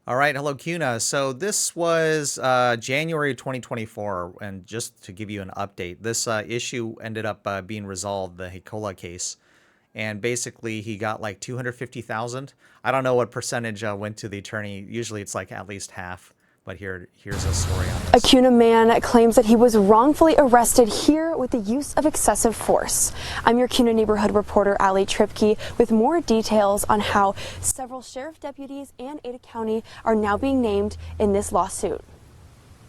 All right, hello Kuna. So this was January 2024, and just to give you an update, this issue ended up being resolved, the Hikola case, and basically he got like 250,000. I don't know what percentage went to the attorney. Usually it's like at least half, but here's a story on A this. Kuna man claims that he was wrongfully arrested here with the use of excessive force. I'm your Kuna neighborhood reporter, Ali Tripke, with more details on how several sheriff deputies and Ada County are now being named in this lawsuit.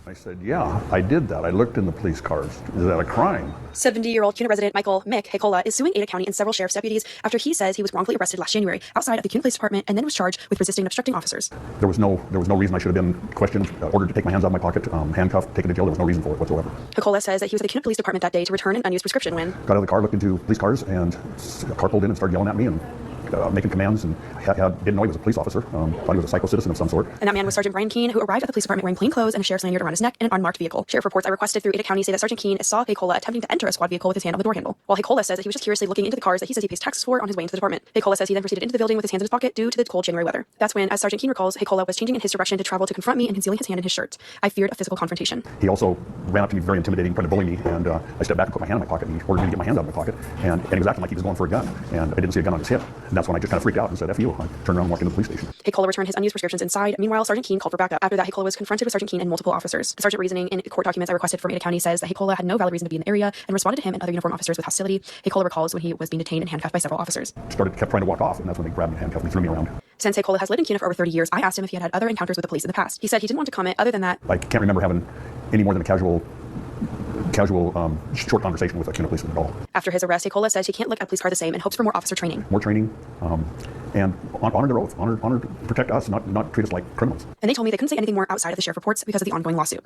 I said, yeah, I did that. I looked in the police cars. Is that a crime? 70-year-old Kuna resident Michael Mick Hikola is suing Ada County and several sheriff's deputies after he says he was wrongfully arrested last January outside of the Kuna Police Department and then was charged with resisting and obstructing officers. There was no reason I should have been questioned, ordered to take my hands out of my pocket, handcuffed, taken to jail. There was no reason for it whatsoever. Hikola says that he was at the Kuna Police Department that day to return an unused prescription when Got out of the car, looked into police cars, and a car pulled in and started yelling at me and making commands, and didn't know he was a police officer. Thought he was a psycho citizen of some sort. And that man was Sergeant Brian Keene, who arrived at the police department wearing plain clothes and a sheriff's lanyard around his neck in an unmarked vehicle. Sheriff reports I requested through Ada County say that Sergeant Keene saw Hikola attempting to enter a squad vehicle with his hand on the door handle, while Hikola says that he was just curiously looking into the cars that he says he pays taxes for on his way into the department. Hikola says he then proceeded into the building with his hands in his pocket due to the cold January weather. That's when, as Sergeant Keene recalls, Hikola was changing in his direction to travel to confront me and concealing his hand in his shirt. I feared a physical confrontation. He also ran up to me very intimidating, trying to bully me, and I stepped back and put my hand in my pocket, and he ordered me to get my hands out of my pocket, and he was acting like he was going for a gun, and I didn't see a gun on his hip. And that's when I just kind of freaked out and said, F you. I turned around and walked into the police station. Hikola returned his unused prescriptions inside. Meanwhile, Sergeant Keene called for backup. After that, Hikola was confronted with Sergeant Keene and multiple officers. The sergeant reasoning in court documents I requested from Ada County says that Hikola had no valid reason to be in the area and responded to him and other uniformed officers with hostility. Hikola recalls when he was being detained and handcuffed by several officers. Kept trying to walk off, and that's when they grabbed me and handcuffed me, threw me around. Since Hikola has lived in Kuna for over 30 years, I asked him if he had other encounters with the police in the past. He said he didn't want to comment other than that. I can't remember having any more than a casual short conversation with a Kuna policeman at all. After his arrest, Hikola says he can't look at a police car the same and hopes for more officer training. More training, and honor their oath, honor to protect us, not treat us like criminals. And they told me they couldn't say anything more outside of the sheriff reports because of the ongoing lawsuit.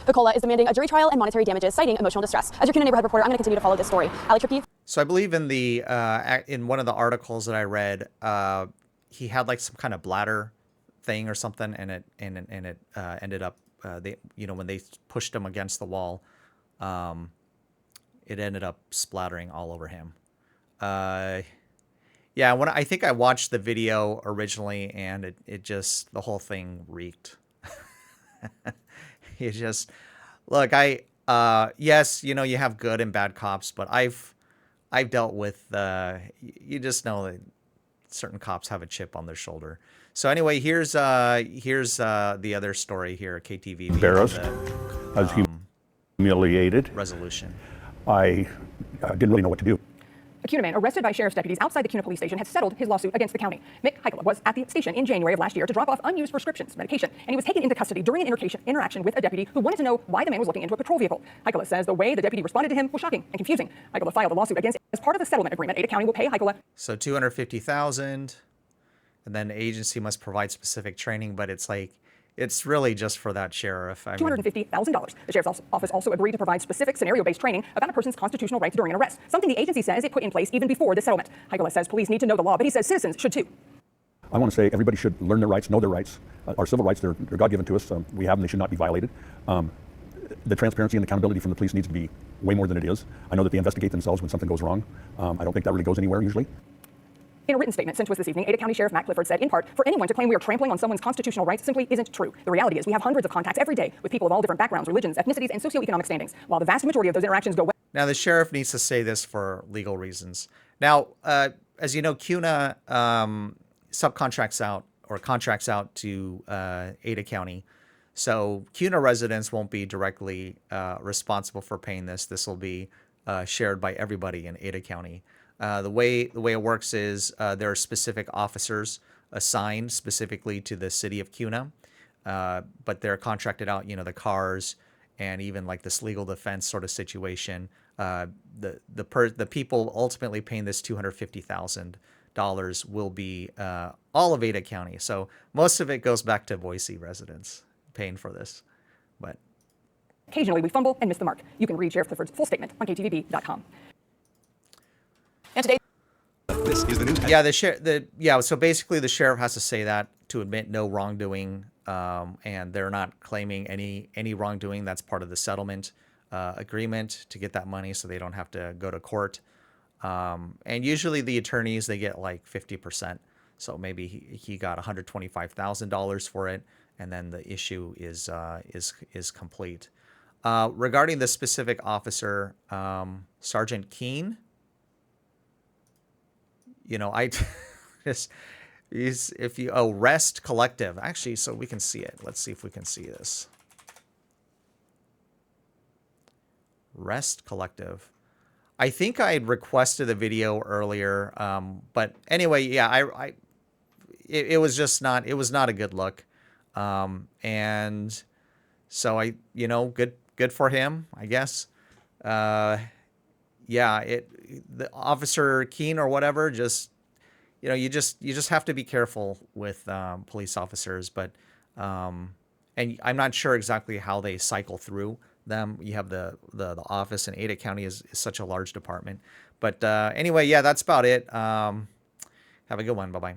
Hikola is demanding a jury trial and monetary damages, citing emotional distress. As your Kuna neighborhood reporter, I'm going to continue to follow this story. Ali Tripke. So I believe in the in one of the articles that I read, he had like some kind of bladder thing or something, and it ended up when they pushed him against the wall, it ended up splattering all over him. Yeah, when I think I watched the video originally, and it just, the whole thing reeked. You just look, yes, you have good and bad cops, but I've dealt with you just know that certain cops have a chip on their shoulder. So anyway, here's the other story here, KTV. Embarrassed, I was humiliated. Resolution. I didn't really know what to do. A Kuna man arrested by sheriff's deputies outside the Kuna police station has settled his lawsuit against the county. Mick Hikola was at the station in January of last year to drop off unused prescriptions, medication, and he was taken into custody during an interaction with a deputy who wanted to know why the man was looking into a patrol vehicle. Hikola says the way the deputy responded to him was shocking and confusing. Hikola filed a lawsuit against him. As part of the settlement agreement, Ada County will pay Hikola. So 250,000, and then the agency must provide specific training, but it's like, it's really just for that sheriff. $250,000. The sheriff's office also agreed to provide specific scenario-based training about a person's constitutional rights during an arrest, something the agency says it put in place even before the settlement. Hikola says police need to know the law, but he says citizens should too. I want to say everybody should learn their rights, know their rights. Our civil rights, they're God-given to us. We have them, they should not be violated. The transparency and accountability from the police needs to be way more than it is. I know that they investigate themselves when something goes wrong. I don't think that really goes anywhere usually. In a written statement sent to us this evening, Ada County Sheriff Matt Clifford said, in part, for anyone to claim we are trampling on someone's constitutional rights simply isn't true. The reality is we have hundreds of contacts every day with people of all different backgrounds, religions, ethnicities, and socioeconomic standings. While the vast majority of those interactions go well. Now, the sheriff needs to say this for legal reasons. Now, as you know, Kuna subcontracts out or contracts out to Ada County. So Kuna residents won't be directly responsible for paying this. This will be shared by everybody in Ada County. The way it works is there are specific officers assigned specifically to the city of Kuna, but they're contracted out, the cars and even like this legal defense sort of situation. The people ultimately paying this $250,000 will be all of Ada County. So most of it goes back to Boise residents paying for this, but occasionally we fumble and miss the mark. You can read Sheriff Clifford's full statement on ktvb.com. And today, this is the news. So basically, the sheriff has to say that to admit no wrongdoing, and they're not claiming any wrongdoing. That's part of the settlement agreement to get that money, so they don't have to go to court. And usually, the attorneys they get like 50%. So maybe he got $125,000 for it, and then the issue is complete. Regarding the specific officer, Sergeant Keene, I just if you Rest Collective, actually, so we can see it. Let's see if we can see this. Rest Collective. I think I had requested the video earlier, but anyway, yeah, it was just not, it was not a good look, and so good for him, I guess. Yeah, the Officer Keene or whatever, just you just have to be careful with police officers, but and I'm not sure exactly how they cycle through them. You have the office, and Ada County is such a large department. But anyway, yeah, that's about it. Have a good one. Bye-bye.